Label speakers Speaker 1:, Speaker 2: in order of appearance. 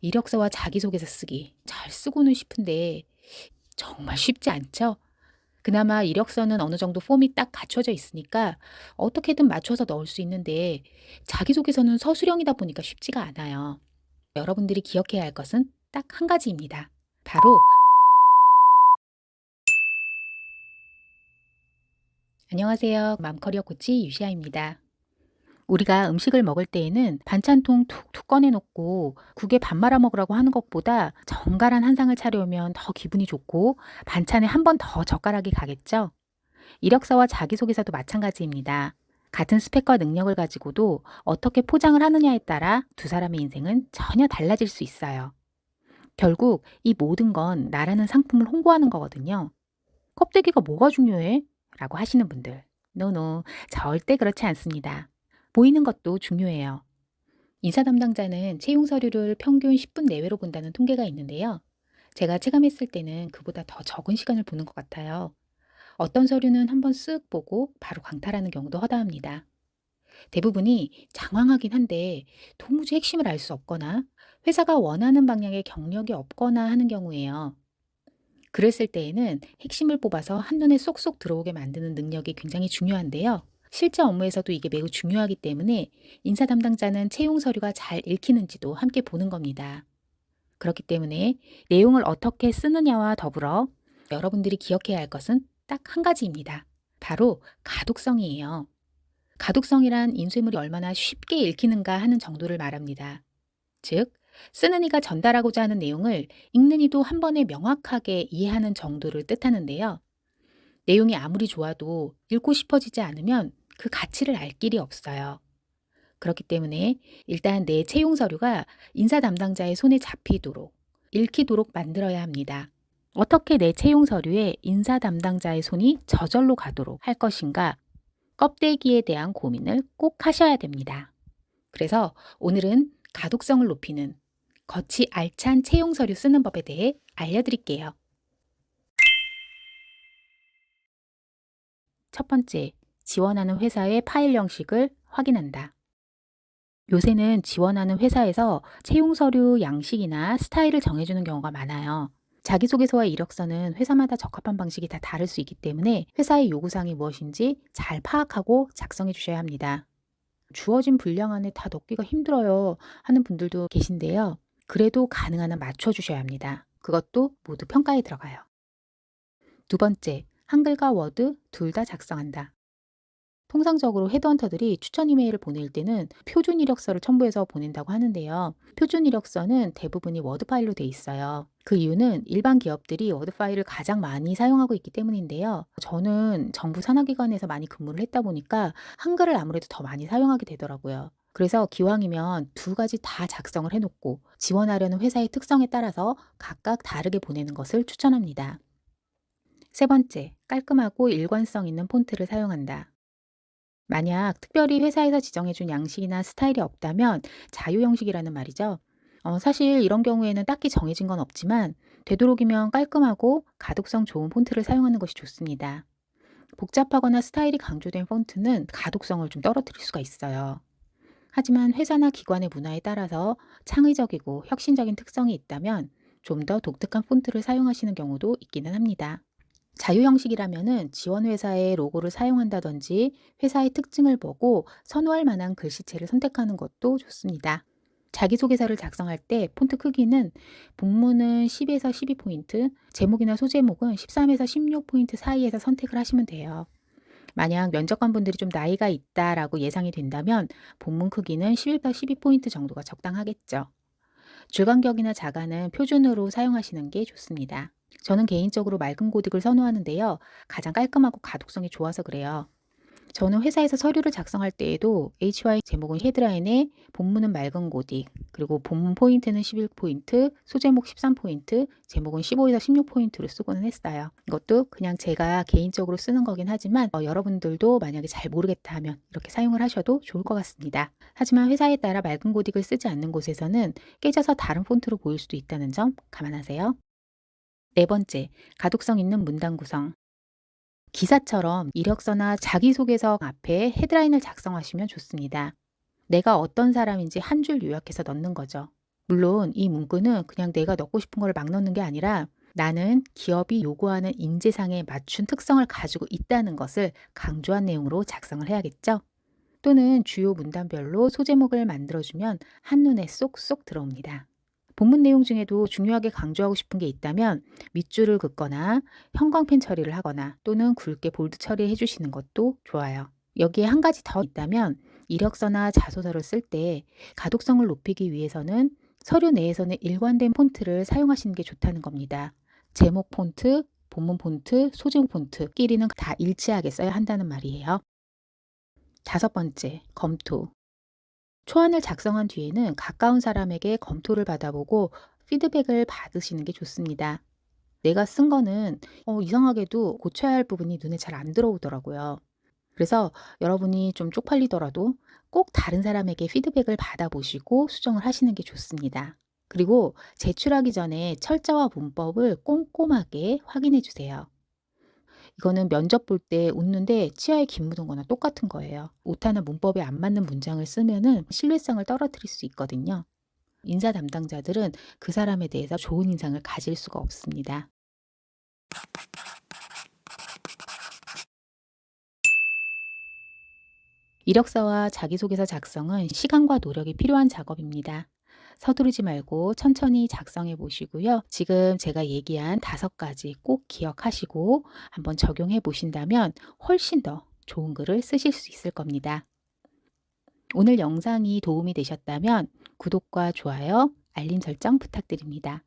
Speaker 1: 이력서와 자기소개서 쓰기 잘 쓰고는 싶은데 정말 쉽지 않죠? 그나마 이력서는 어느 정도 폼이 딱 갖춰져 있으니까 어떻게든 맞춰서 넣을 수 있는데 자기소개서는 서술형이다 보니까 쉽지가 않아요. 여러분들이 기억해야 할 것은 딱 한 가지입니다. 바로 안녕하세요. 맘커리어 코치 유시아입니다. 우리가 음식을 먹을 때에는 반찬통 툭툭 꺼내놓고 국에 밥 말아 먹으라고 하는 것보다 정갈한 한 상을 차려오면 더 기분이 좋고 반찬에 한 번 더 젓가락이 가겠죠? 이력서와 자기소개서도 마찬가지입니다. 같은 스펙과 능력을 가지고도 어떻게 포장을 하느냐에 따라 두 사람의 인생은 전혀 달라질 수 있어요. 결국 이 모든 건 나라는 상품을 홍보하는 거거든요. 껍데기가 뭐가 중요해? 라고 하시는 분들. 노노, 절대 그렇지 않습니다. 보이는 것도 중요해요. 인사 담당자는 채용 서류를 평균 10분 내외로 본다는 통계가 있는데요. 제가 체감했을 때는 그보다 더 적은 시간을 보는 것 같아요. 어떤 서류는 한번 쓱 보고 바로 광탈하는 경우도 허다합니다. 대부분이 장황하긴 한데 도무지 핵심을 알 수 없거나 회사가 원하는 방향의 경력이 없거나 하는 경우예요. 그랬을 때에는 핵심을 뽑아서 한눈에 쏙쏙 들어오게 만드는 능력이 굉장히 중요한데요. 실제 업무에서도 이게 매우 중요하기 때문에 인사 담당자는 채용 서류가 잘 읽히는지도 함께 보는 겁니다. 그렇기 때문에 내용을 어떻게 쓰느냐와 더불어 여러분들이 기억해야 할 것은 딱 한 가지입니다. 바로 가독성이에요. 가독성이란 인쇄물이 얼마나 쉽게 읽히는가 하는 정도를 말합니다. 즉, 쓰는 이가 전달하고자 하는 내용을 읽는 이도 한 번에 명확하게 이해하는 정도를 뜻하는데요. 내용이 아무리 좋아도 읽고 싶어지지 않으면 그 가치를 알 길이 없어요. 그렇기 때문에 일단 내 채용 서류가 인사 담당자의 손에 잡히도록, 읽히도록 만들어야 합니다. 어떻게 내 채용 서류에 인사 담당자의 손이 저절로 가도록 할 것인가, 껍데기에 대한 고민을 꼭 하셔야 됩니다. 그래서 오늘은 가독성을 높이는 겉이 알찬 채용 서류 쓰는 법에 대해 알려드릴게요. 첫 번째, 지원하는 회사의 파일 형식을 확인한다. 요새는 지원하는 회사에서 채용 서류 양식이나 스타일을 정해주는 경우가 많아요. 자기소개서와 이력서는 회사마다 적합한 방식이 다 다를 수 있기 때문에 회사의 요구사항이 무엇인지 잘 파악하고 작성해 주셔야 합니다. 주어진 분량 안에 다 넣기가 힘들어요 하는 분들도 계신데요. 그래도 가능한 한 맞춰주셔야 합니다. 그것도 모두 평가에 들어가요. 두 번째, 한글과 워드 둘 다 작성한다. 통상적으로 헤드헌터들이 추천 이메일을 보낼 때는 표준 이력서를 첨부해서 보낸다고 하는데요. 표준 이력서는 대부분이 워드 파일로 돼 있어요. 그 이유는 일반 기업들이 워드 파일을 가장 많이 사용하고 있기 때문인데요. 저는 정부 산하기관에서 많이 근무를 했다 보니까 한글을 아무래도 더 많이 사용하게 되더라고요. 그래서 기왕이면 두 가지 다 작성을 해놓고 지원하려는 회사의 특성에 따라서 각각 다르게 보내는 것을 추천합니다. 세 번째, 깔끔하고 일관성 있는 폰트를 사용한다. 만약 특별히 회사에서 지정해준 양식이나 스타일이 없다면 자유 형식이라는 말이죠. 사실 이런 경우에는 딱히 정해진 건 없지만 되도록이면 깔끔하고 가독성 좋은 폰트를 사용하는 것이 좋습니다. 복잡하거나 스타일이 강조된 폰트는 가독성을 좀 떨어뜨릴 수가 있어요. 하지만 회사나 기관의 문화에 따라서 창의적이고 혁신적인 특성이 있다면 좀 더 독특한 폰트를 사용하시는 경우도 있기는 합니다. 자유 형식이라면은 지원 회사의 로고를 사용한다든지 회사의 특징을 보고 선호할 만한 글씨체를 선택하는 것도 좋습니다. 자기소개서를 작성할 때 폰트 크기는 본문은 10에서 12포인트, 제목이나 소제목은 13에서 16포인트 사이에서 선택을 하시면 돼요. 만약 면접관분들이 좀 나이가 있다라고 예상이 된다면 본문 크기는 11에서 12포인트 정도가 적당하겠죠. 줄간격이나 자간은 표준으로 사용하시는 게 좋습니다. 저는 개인적으로 맑은 고딕을 선호하는데요. 가장 깔끔하고 가독성이 좋아서 그래요. 저는 회사에서 서류를 작성할 때에도 HY 제목은 헤드라인에 본문은 맑은 고딕, 그리고 본문 포인트는 11포인트, 소제목 13포인트, 제목은 15에서 16포인트로 쓰고는 했어요. 이것도 그냥 제가 개인적으로 쓰는 거긴 하지만 여러분들도 만약에 잘 모르겠다 하면 이렇게 사용을 하셔도 좋을 것 같습니다. 하지만 회사에 따라 맑은 고딕을 쓰지 않는 곳에서는 깨져서 다른 폰트로 보일 수도 있다는 점 감안하세요. 네 번째, 가독성 있는 문단 구성. 기사처럼 이력서나 자기소개서 앞에 헤드라인을 작성하시면 좋습니다. 내가 어떤 사람인지 한 줄 요약해서 넣는 거죠. 물론 이 문구는 그냥 내가 넣고 싶은 걸 막 넣는 게 아니라 나는 기업이 요구하는 인재상에 맞춘 특성을 가지고 있다는 것을 강조한 내용으로 작성을 해야겠죠? 또는 주요 문단별로 소제목을 만들어주면 한눈에 쏙쏙 들어옵니다. 본문 내용 중에도 중요하게 강조하고 싶은 게 있다면 밑줄을 긋거나 형광펜 처리를 하거나 또는 굵게 볼드 처리해 주시는 것도 좋아요. 여기에 한 가지 더 있다면 이력서나 자소서를 쓸 때 가독성을 높이기 위해서는 서류 내에서는 일관된 폰트를 사용하시는 게 좋다는 겁니다. 제목 폰트, 본문 폰트, 소제목 폰트끼리는 다 일치하게 써야 한다는 말이에요. 다섯 번째, 검토. 초안을 작성한 뒤에는 가까운 사람에게 검토를 받아보고 피드백을 받으시는 게 좋습니다. 내가 쓴 거는 이상하게도 고쳐야 할 부분이 눈에 잘 안 들어오더라고요. 그래서 여러분이 좀 쪽팔리더라도 꼭 다른 사람에게 피드백을 받아보시고 수정을 하시는 게 좋습니다. 그리고 제출하기 전에 철자와 문법을 꼼꼼하게 확인해 주세요. 이거는 면접 볼 때 웃는데 치아에 김 묻은 거나 똑같은 거예요. 오타나 문법에 안 맞는 문장을 쓰면은 신뢰성을 떨어뜨릴 수 있거든요. 인사 담당자들은 그 사람에 대해서 좋은 인상을 가질 수가 없습니다. 이력서와 자기소개서 작성은 시간과 노력이 필요한 작업입니다. 서두르지 말고 천천히 작성해 보시고요. 지금 제가 얘기한 다섯 가지 꼭 기억하시고 한번 적용해 보신다면 훨씬 더 좋은 글을 쓰실 수 있을 겁니다. 오늘 영상이 도움이 되셨다면 구독과 좋아요, 알림 설정 부탁드립니다.